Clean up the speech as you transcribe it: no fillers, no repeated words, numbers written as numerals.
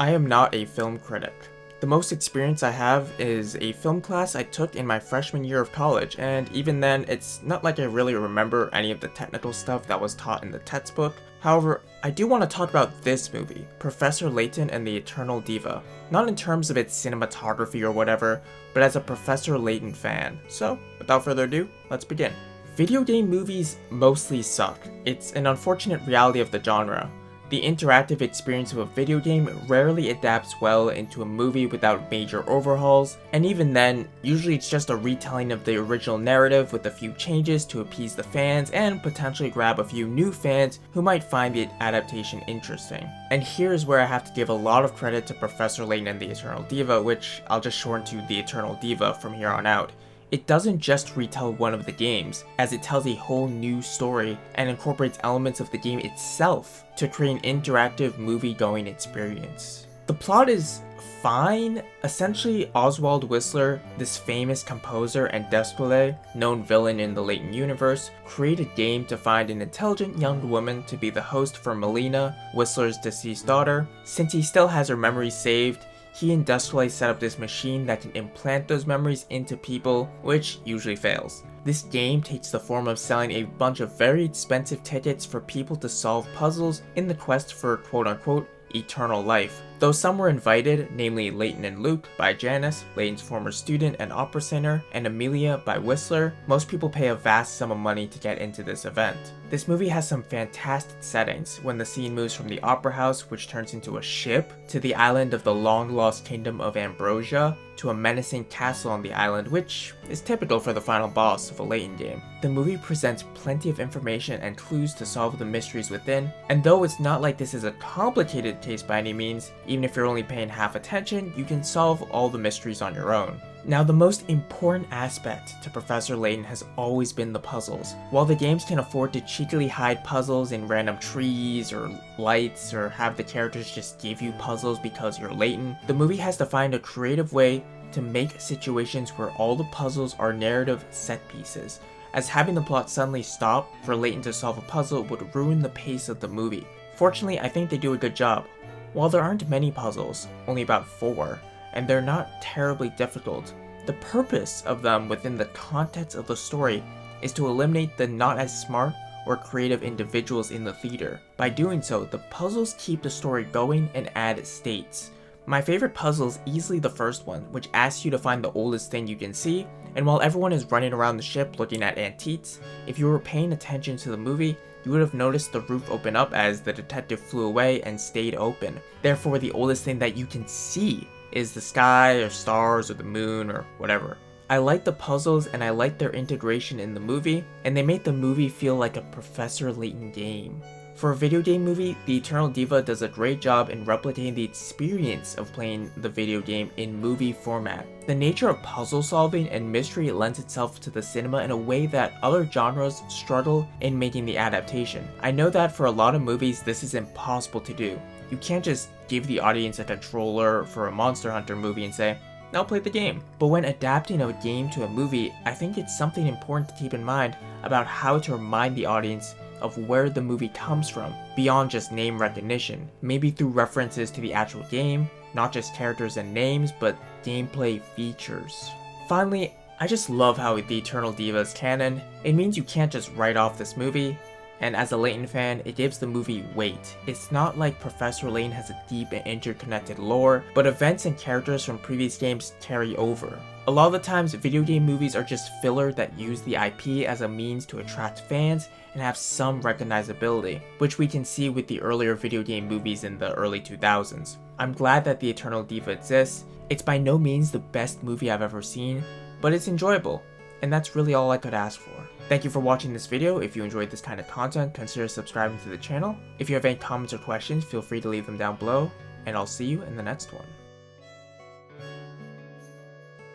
I am not a film critic. The most experience I have is a film class I took in my freshman year of college, and even then, it's not like I really remember any of the technical stuff that was taught in the textbook. However, I do want to talk about this movie, Professor Layton and the Eternal Diva. Not in terms of its cinematography or whatever, but as a Professor Layton fan. So, without further ado, let's begin. Video game movies mostly suck. It's an unfortunate reality of the genre. The interactive experience of a video game rarely adapts well into a movie without major overhauls, and even then, usually it's just a retelling of the original narrative with a few changes to appease the fans and potentially grab a few new fans who might find the adaptation interesting. And here's where I have to give a lot of credit to Professor Layton and the Eternal Diva, which I'll just shorten to the Eternal Diva from here on out. It doesn't just retell one of the games, as it tells a whole new story and incorporates elements of the game itself to create an interactive movie-going experience. The plot is fine. Essentially, Oswald Whistler, this famous composer and despot, known villain in the Layton universe, created a game to find an intelligent young woman to be the host for Melina, Whistler's deceased daughter. Since he still has her memories saved, he and Dustway set up this machine that can implant those memories into people, which usually fails. This game takes the form of selling a bunch of very expensive tickets for people to solve puzzles in the quest for quote-unquote eternal life. Though some were invited, namely Layton and Luke by Janice, Layton's former student and opera singer, and Amelia by Whistler, most people pay a vast sum of money to get into this event. This movie has some fantastic settings when the scene moves from the opera house, which turns into a ship, to the island of the long-lost kingdom of Ambrosia, to a menacing castle on the island, which is typical for the final boss of a Layton game. The movie presents plenty of information and clues to solve the mysteries within, and though it's not like this is a complicated case by any means, even if you're only paying half attention, you can solve all the mysteries on your own. Now, the most important aspect to Professor Layton has always been the puzzles. While the games can afford to cheekily hide puzzles in random trees or lights, or have the characters just give you puzzles because you're Layton, the movie has to find a creative way to make situations where all the puzzles are narrative set pieces, as having the plot suddenly stop for Layton to solve a puzzle would ruin the pace of the movie. Fortunately, I think they do a good job. While there aren't many puzzles, only about 4, and they're not terribly difficult, the purpose of them within the context of the story is to eliminate the not as smart or creative individuals in the theater. By doing so, the puzzles keep the story going and add states. My favorite puzzle is easily the first one, which asks you to find the oldest thing you can see, and while everyone is running around the ship looking at antiques, if you were paying attention to the movie, you would have noticed the roof open up as the detective flew away and stayed open. Therefore, the oldest thing that you can see is the sky or stars or the moon or whatever. I like the puzzles and I like their integration in the movie, and they make the movie feel like a Professor Layton game. For a video game movie, the Eternal Diva does a great job in replicating the experience of playing the video game in movie format. The nature of puzzle solving and mystery lends itself to the cinema in a way that other genres struggle in making the adaptation. I know that for a lot of movies this is impossible to do. You can't just give the audience a controller for a Monster Hunter movie and say, now play the game. But when adapting a game to a movie, I think it's something important to keep in mind about how to remind the audience of where the movie comes from, beyond just name recognition, maybe through references to the actual game, not just characters and names, but gameplay features. Finally, I just love how the Eternal Diva is canon. It means you can't just write off this movie, and as a Layton fan, it gives the movie weight. It's not like Professor Layton has a deep and interconnected lore, but events and characters from previous games carry over. A lot of the times, video game movies are just filler that use the IP as a means to attract fans and have some recognizability, which we can see with the earlier video game movies in the early 2000s. I'm glad that the Eternal Diva exists. It's by no means the best movie I've ever seen, but it's enjoyable, and that's really all I could ask for. Thank you for watching this video. If you enjoyed this kind of content, consider subscribing to the channel. If you have any comments or questions, feel free to leave them down below, and I'll see you in the next one.